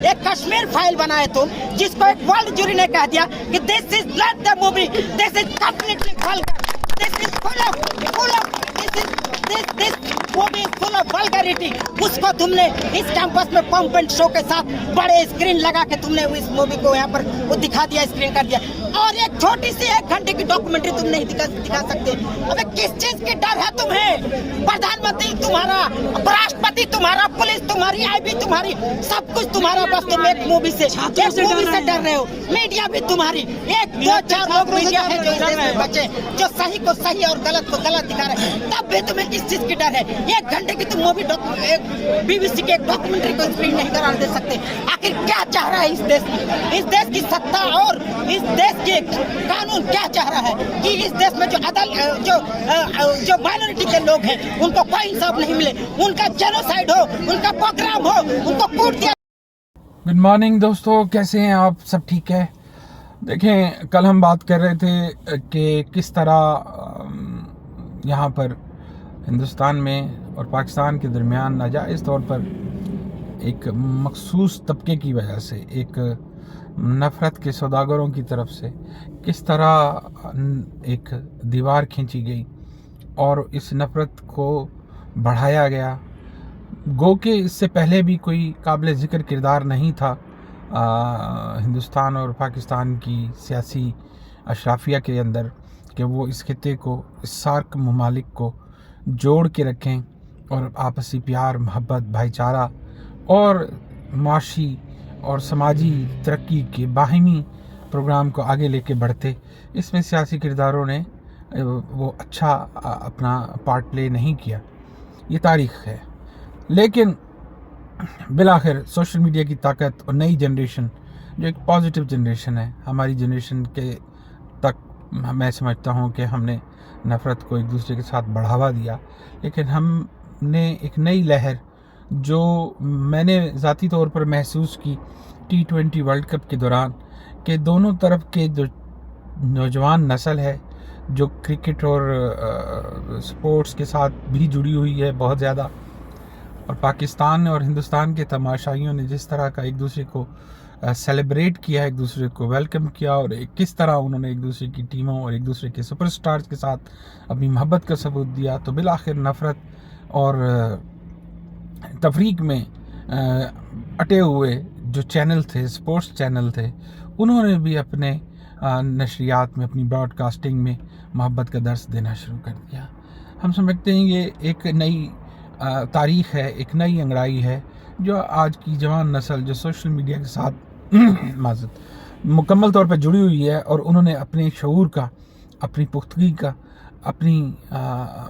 एक कश्मीर फाइल बनाए तुम, जिसको एक वर्ल्ड जूरी ने कह दिया कि this is not the movie, this is completely vulgar, this is full of this movie is full of vulgarity. उसको तुमने इस कैंपस में पंप एंड शो के साथ बड़े स्क्रीन लगा के तुमने इस मूवी को यहाँ पर वो दिखा दिया, स्क्रीन कर दिया। और एक छोटी सी 1 घंटे की डॉक्यूमेंट्री तुम नहीं दिखा सकते। अबे किस चीज की डर है तुम्हें? प्रधानमंत्री तुम्हारा, राष्ट्रपति तुम्हारा, पुलिस तुम्हारी, आईबी तुम्हारी, सब कुछ तुम्हारा, बस तुम एक मूवी से डर रहे हो। मीडिया भी तुम्हारी, 1 2 4 लोग मीडिया है जो इस देश में बचे, जो सही को सही और गलत को गलत दिखा रहे हैं। तब भी तुम्हें किस चीज की डर है? 1 घंटे की तुम मूवी बीबीसी के एक डॉक्यूमेंटरी को स्क्रीन नहीं करा दे सकते। आखिर क्या चाह रहा है इस देश में? इस देश की सत्ता और इस देश के कानून क्या चाह रहा है कि इस देश में जो माइनॉरिटी के लोग हैं उनको कोई इंसाफ नहीं मिले, उनका जेनोसाइड हो, उनका प्रोग्राम हो, उनको कूट दिया। गुड मॉर्निंग दोस्तों, कैसे हैं आप? सब ठीक है? देखें, कल हम बात कर रहे थे कि किस तरह यहाँ पर हिंदुस्तान में और पाकिस्तान के दरमियान नाजायज़ तौर पर एक मखसूस तबके की वजह से, एक नफ़रत के सौदागरों की तरफ से किस तरह एक दीवार खींची गई और इस नफ़रत को बढ़ाया गया। गो के इससे पहले भी कोई काबिल ज़िक्र किरदार नहीं था हिंदुस्तान और पाकिस्तान की सियासी अशराफिया के अंदर कि वो इस खित्ते को, इस सार्क ममालिक को जोड़ के रखें और आपसी प्यार, मोहब्बत, भाईचारा और माशी और समाजी तरक्की के बाहिमी प्रोग्राम को आगे लेके बढ़ते। इसमें सियासी किरदारों ने वो अच्छा अपना पार्ट प्ले नहीं किया, ये तारीख़ है। लेकिन बिलाखिर सोशल मीडिया की ताकत और नई जनरेशन जो एक पॉजिटिव जनरेशन है, हमारी जनरेशन के तक मैं समझता हूँ कि हमने नफ़रत को एक दूसरे के साथ बढ़ावा दिया। लेकिन हमने एक नई लहर जो मैंने ज़ाती तौर पर महसूस की T20 वर्ल्ड कप के दौरान कि दोनों तरफ के जो नौजवान नस्ल है जो क्रिकेट और स्पोर्ट्स के साथ भी जुड़ी हुई है बहुत ज़्यादा, और पाकिस्तान और हिंदुस्तान के तमाशाइयों ने जिस तरह का एक दूसरे को सेलिब्रेट किया, एक दूसरे को वेलकम किया और किस तरह उन्होंने एक दूसरे की टीमों और एक दूसरे के सुपरस्टार्स के साथ अपनी मोहब्बत का सबूत दिया, तो बिलाखिर नफ़रत और तफरीक में अटे हुए जो चैनल थे, स्पोर्ट्स चैनल थे, उन्होंने भी अपने नशरियात में, अपनी ब्रॉडकास्टिंग में मोहब्बत का दर्स देना शुरू कर दिया। हम समझते हैं ये एक नई तारीख़ है, एक नई अंगड़ाई है जो आज की जवान नस्ल जो सोशल मीडिया के साथ मुकम्मल तौर पर जुड़ी हुई है और उन्होंने अपने शऊर का, अपनी पुख्तगी का, अपनी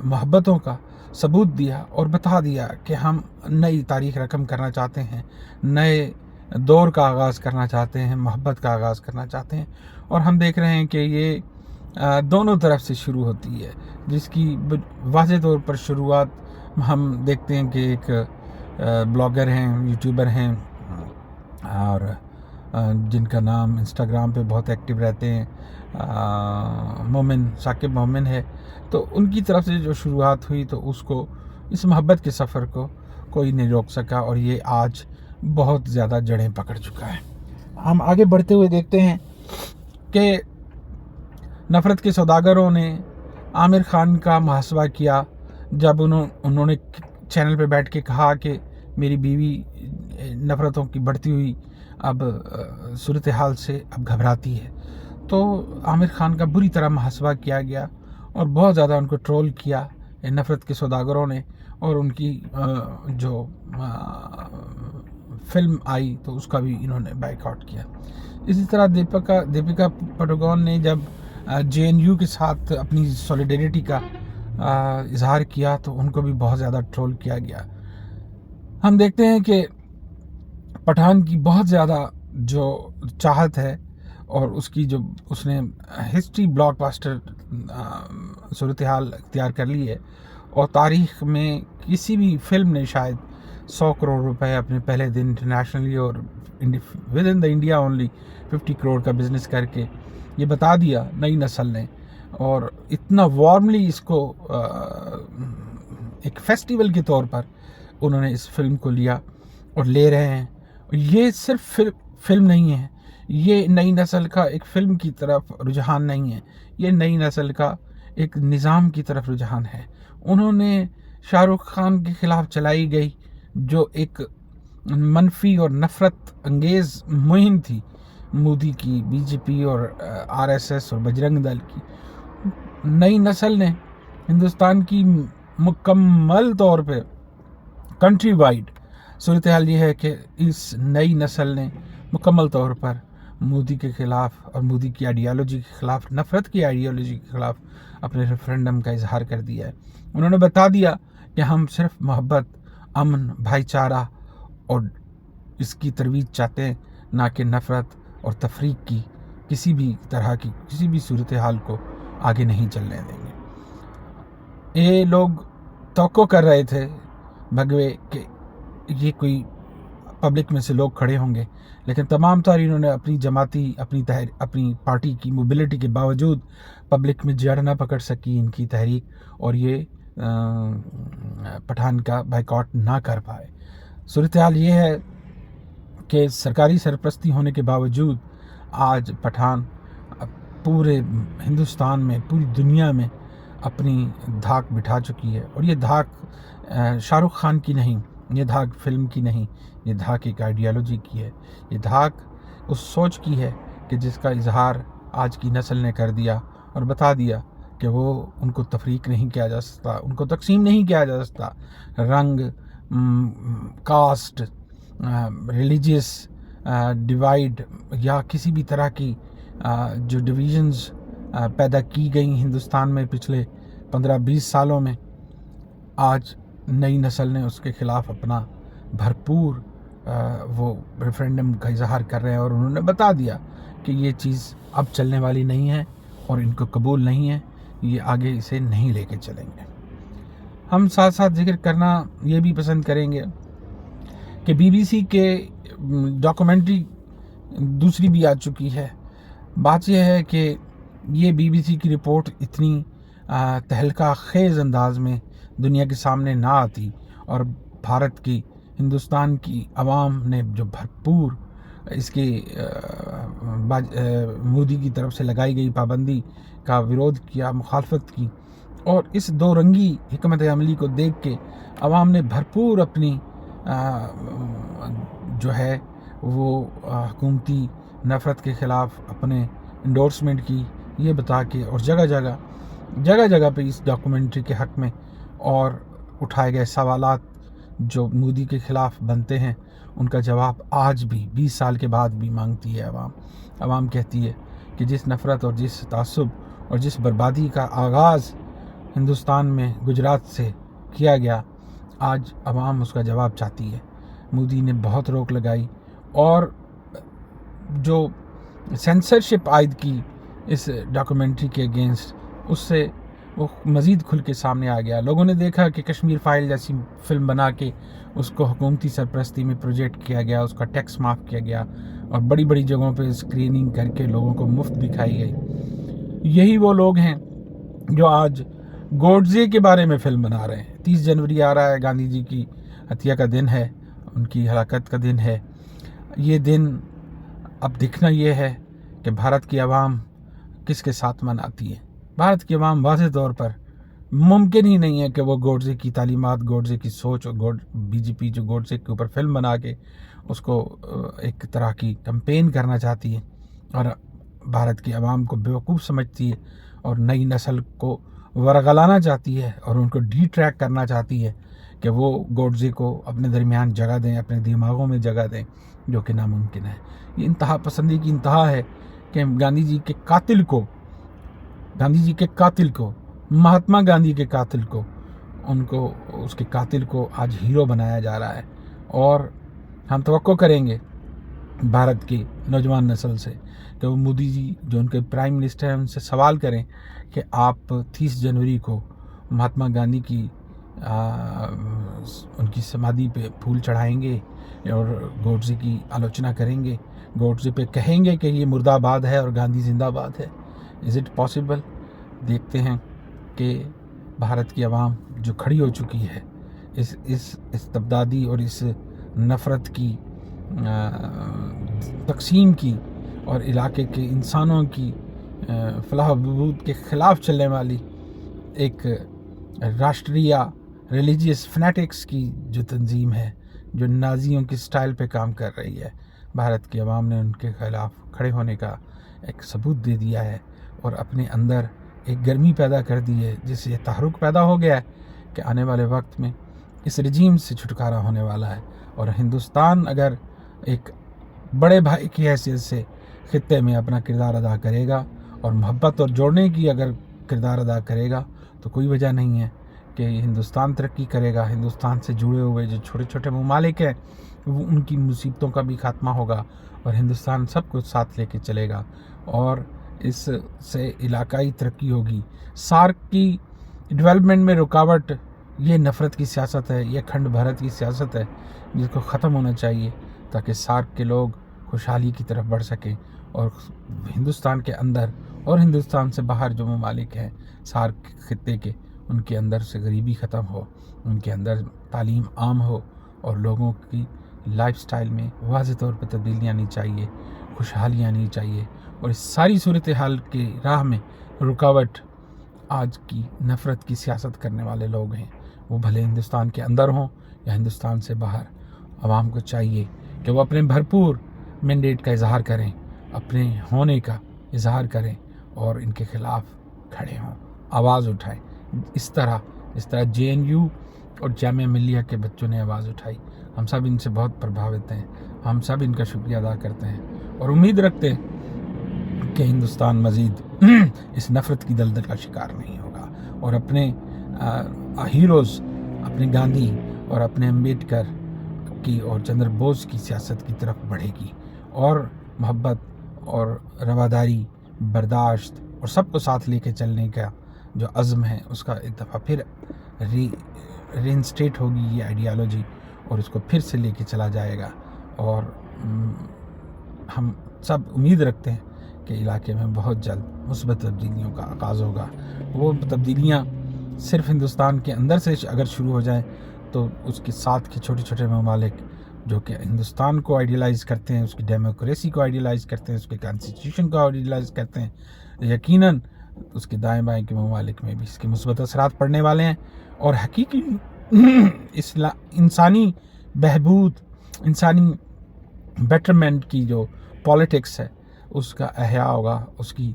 मोहब्बतों का सबूत दिया और बता दिया कि हम नई तारीख़ रकम करना चाहते हैं, नए दौर का आगाज़ करना चाहते हैं, मोहब्बत का आगाज़ करना चाहते हैं। और हम देख रहे हैं कि ये दोनों तरफ से शुरू होती है, जिसकी वाज़ेह तौर पर शुरुआत हम देखते हैं कि एक ब्लॉगर हैं, यूट्यूबर हैं और जिनका नाम इंस्टाग्राम पे बहुत एक्टिव रहते हैं, मोमिन, साकिब मोमिन है। तो उनकी तरफ से जो शुरुआत हुई तो उसको, इस मोहब्बत के सफ़र को कोई नहीं रोक सका और ये आज बहुत ज़्यादा जड़ें पकड़ चुका है। हम आगे बढ़ते हुए देखते हैं कि नफ़रत के सौदागरों ने आमिर खान का मुहासबा किया जब उन्होंने चैनल पे बैठ के कहा कि मेरी बीवी नफ़रतों की बढ़ती हुई अब सूरत हाल से अब घबराती है। तो आमिर खान का बुरी तरह मुहासबा किया गया और बहुत ज़्यादा उनको ट्रोल किया नफ़रत के सौदागरों ने, और उनकी जो फिल्म आई तो उसका भी इन्होंने बाइकआउट किया। इसी तरह दीपिका पादुकोण ने जब JNU के साथ अपनी सॉलिडेरिटी का इजहार किया तो उनको भी बहुत ज़्यादा ट्रोल किया गया। हम देखते हैं कि पठान की बहुत ज़्यादा जो चाहत है और उसकी जो उसने हिस्ट्री ब्लॉकबस्टर सूरत हाल इख्तियार कर ली है और तारीख़ में किसी भी फिल्म ने शायद 100 करोड़ रुपए अपने पहले दिन इंटरनेशनली और with in the India only 50 crore का बिज़नेस करके ये बता दिया नई नस्ल ने, और इतना वार्मली इसको एक फेस्टिवल के तौर पर उन्होंने इस फिल्म को लिया और ले रहे हैं ये सिर्फ फिल्म नहीं है, ये नई नस्ल का एक फिल्म की तरफ रुझान नहीं है, ये नई नस्ल का एक निज़ाम की तरफ रुझान है। उन्होंने शाहरुख खान के ख़िलाफ़ चलाई गई जो एक मनफी और नफ़रत अंगेज़ मुहिम थी मोदी की, बीजेपी और आरएसएस और बजरंग दल की, नई नस्ल ने हिंदुस्तान की मुकम्मल तौर पे कंट्री वाइड सूरत हाल ये है कि इस नई नस्ल ने मुकम्मल तौर पर मोदी के ख़िलाफ़ और मोदी की आइडियालॉजी के ख़िलाफ़, नफ़रत की आइडियालॉजी के ख़िलाफ़ अपने रेफरेंडम का इजहार कर दिया है। उन्होंने बता दिया कि हम सिर्फ मोहब्बत, अमन, भाईचारा और इसकी तरवीज चाहते हैं, ना कि नफ़रत और तफरीक की किसी भी तरह की किसी भी सूरत हाल को आगे नहीं चलने देंगे। ये लोग तवक्को कर रहे थे भगवे कि ये कोई पब्लिक में से लोग खड़े होंगे, लेकिन तमाम तार इन्होंने अपनी जमाती अपनी पार्टी की मोबिलिटी के बावजूद पब्लिक में जड़ ना पकड़ सकी इनकी तहरीक, और ये पठान का बाइकआउट ना कर पाए। सूरत हाल ये है कि सरकारी सरपरस्ती होने के बावजूद आज पठान पूरे हिंदुस्तान में, पूरी दुनिया में अपनी धाक बिठा चुकी है। और ये धाक शाहरुख खान की नहीं, ये धाक फिल्म की नहीं, ये धाक एक आइडियालॉजी की है। ये धाक उस सोच की है कि जिसका इजहार आज की नस्ल ने कर दिया और बता दिया कि वो उनको तफरीक नहीं किया जा सकता, उनको तकसीम नहीं किया जा सकता रंग, कास्ट, रिलीजियस डिवाइड या किसी भी तरह की जो डिवीज़न्स पैदा की गई हिंदुस्तान में पिछले 15-20 सालों में, आज नई नस्ल ने उसके ख़िलाफ़ अपना भरपूर वो रेफरेंडम का इजहार कर रहे हैं। और उन्होंने बता दिया कि ये चीज़ अब चलने वाली नहीं है और इनको कबूल नहीं है, ये आगे इसे नहीं लेके चलेंगे। हम साथ साथ जिक्र करना ये भी पसंद करेंगे कि बीबीसी के डॉक्यूमेंट्री दूसरी भी आ चुकी है। बात यह है कि ये बीबीसी की रिपोर्ट इतनी तहलका खेज़ अंदाज में दुनिया के सामने ना आती और भारत की, हिंदुस्तान की आवाम ने जो भरपूर इसके मोदी की तरफ से लगाई गई पाबंदी का विरोध किया, मुखालफत की, और इस दो रंगी हिकमत अमली को देख के आवाम ने भरपूर अपनी जो है वो हुकूमती नफ़रत के ख़िलाफ़ अपने इंडोर्समेंट की, ये बता के, और जगह जगह पे इस डॉक्यूमेंट्री के हक़ में और उठाए गए सवालात जो मोदी के ख़िलाफ़ बनते हैं उनका जवाब आज भी 20 साल के बाद भी मांगती है आवाम कहती है कि जिस नफ़रत और जिस तासुब और जिस बर्बादी का आगाज़ हिंदुस्तान में गुजरात से किया गया, आज आवाम उसका जवाब चाहती है। मोदी ने बहुत रोक लगाई और जो सेंसरशिप आयद की इस डॉक्यूमेंट्री के अगेंस्ट, उससे वो मज़ीद खुल के सामने आ गया। लोगों ने देखा कि कश्मीर फाइल जैसी फ़िल्म बना के उसको हुकूमती सरपरस्ती में प्रोजेक्ट किया गया, उसका टैक्स माफ़ किया गया और बड़ी बड़ी जगहों पे स्क्रीनिंग करके लोगों को मुफ्त दिखाई गई। यही वो लोग हैं जो आज गोडसे के बारे में फ़िल्म बना रहे हैं। 30 जनवरी आ रहा है, गांधी जी की हत्या का दिन है, उनकी हलाकत का दिन है। ये दिन अब दिखना ये है कि भारत की आवाम किसके साथ मनाती है। भारत की आवाम वाज़ेह तौर पर मुमकिन ही नहीं है कि वो गोडसे की तालीमात, गोडसे की सोच और बीजेपी जो गोडसे के ऊपर फिल्म बना के उसको एक तरह की कैंपेन करना चाहती है और भारत की आवाम को बेवकूफ़ समझती है और नई नस्ल को वरगलाना चाहती है और उनको डिट्रैक करना चाहती है कि वो गोडसे को अपने दरमियान जगह दें, अपने दिमागों में जगह दें, जो कि नामुमकिन है। ये इंतहा पसंदी की इंतहा है कि गांधी जी के कातिल को, महात्मा गांधी के कातिल को, उसके कातिल को आज हीरो बनाया जा रहा है। और हम तवक्को करेंगे भारत की नौजवान नस्ल से कि वो मोदी जी जो उनके प्राइम मिनिस्टर हैं उनसे सवाल करें कि आप 30 जनवरी को महात्मा गांधी की उनकी समाधि पे फूल चढ़ाएंगे और गोडसे की आलोचना करेंगे, गोडसे पे कहेंगे कि ये मुर्दाबाद है और गांधी जिंदाबाद है। Is it possible? देखते हैं कि भारत की आवाम जो खड़ी हो चुकी है इस तबदादी और इस नफ़रत की تقسیم کی اور علاقے کے انسانوں کی فلاح و بہبود کے خلاف چلنے والی ایک راشٹریہ ریلیجیس فنیٹکس کی جو تنظیم ہے، جو نازیوں کی سٹائل پہ کام کر رہی ہے، بھارت کی عوام نے ان کے خلاف کھڑے ہونے کا ایک ثبوت دے دیا ہے اور اپنے اندر ایک گرمی پیدا کر دی ہے، جس سے یہ تحرک پیدا ہو گیا ہے کہ آنے والے وقت میں اس رجیم سے چھٹکارا ہونے والا ہے، اور ہندوستان اگر ایک بڑے بھائی کی حیثیت سے خطے میں اپنا کردار ادا کرے گا اور محبت اور جوڑنے کی اگر کردار ادا کرے گا تو کوئی وجہ نہیں ہے کہ ہندوستان ترقی کرے گا. ہندوستان سے جڑے ہوئے جو چھوٹے چھوٹے ممالک ہیں وہ ان کی مصیبتوں کا بھی خاتمہ ہوگا اور ہندوستان سب کچھ ساتھ لے کے چلے گا اور اس سے علاقائی ترقی ہوگی. سارک کی ڈیولپمنٹ میں رکاوٹ یہ نفرت کی سیاست ہے، یہ کھنڈ بھارت کی سیاست ہے جس کو ختم ہونا چاہیے تاکہ سارک کے لوگ خوشحالی کی طرف بڑھ سکیں اور ہندوستان کے اندر اور ہندوستان سے باہر جو ممالک ہیں سارک خطے کے، ان کے اندر سے غریبی ختم ہو، ان کے اندر تعلیم عام ہو اور لوگوں کی لائف سٹائل میں واضح طور پہ تبدیلی آنی چاہیے، خوشحالی آنی چاہیے. اور اس ساری صورتحال کے راہ میں رکاوٹ آج کی نفرت کی سیاست کرنے والے لوگ ہیں، وہ بھلے ہندوستان کے اندر ہوں یا ہندوستان سے باہر. عوام کو چاہیے کہ وہ اپنے بھرپور مینڈیٹ کا اظہار کریں، اپنے ہونے کا اظہار کریں اور ان کے خلاف کھڑے ہوں، آواز اٹھائیں. اس طرح JNU اور جامعہ ملیہ کے بچوں نے آواز اٹھائی. ہم سب ان سے بہت پربھاوت ہیں، ہم سب ان کا شکریہ ادا کرتے ہیں اور امید رکھتے ہیں کہ ہندوستان مزید اس نفرت کی دلدل کا شکار نہیں ہوگا اور اپنے ہیروز، اپنے گاندھی اور اپنے امبیڈکر کی اور چندر بوس کی سیاست کی طرف بڑھے گی اور محبت اور رواداری، برداشت اور سب کو ساتھ لے کے چلنے کا جو عزم ہے اس کا ایک دفعہ پھر رینسٹیٹ ہوگی یہ آئیڈیالوجی اور اس کو پھر سے لے کے چلا جائے گا. اور ہم سب امید رکھتے ہیں کہ علاقے میں بہت جلد مثبت تبدیلیوں کا آغاز ہوگا. وہ تبدیلیاں صرف ہندوستان کے اندر سے اگر شروع ہو جائیں تو اس کے ساتھ کے چھوٹے چھوٹے ممالک جو کہ ہندوستان کو آئیڈیلائز کرتے ہیں، اس کی ڈیموکریسی کو آئیڈیلائز کرتے ہیں، اس کے کانسٹیٹیوشن کو آئیڈیلائز کرتے ہیں، یقیناً اس کے دائیں بائیں کے ممالک میں بھی اس کے مثبت اثرات پڑنے والے ہیں اور حقیقی انسانی بہبود، انسانی بیٹرمنٹ کی جو پالیٹکس ہے اس کا احیاء ہوگا، اس کی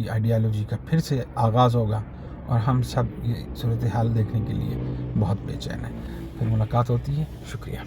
آئیڈیالوجی کا پھر سے آغاز ہوگا اور ہم سب یہ صورتحال دیکھنے کے لیے بہت بے چین ہیں. پھر ملاقات ہوتی ہے. شکریہ.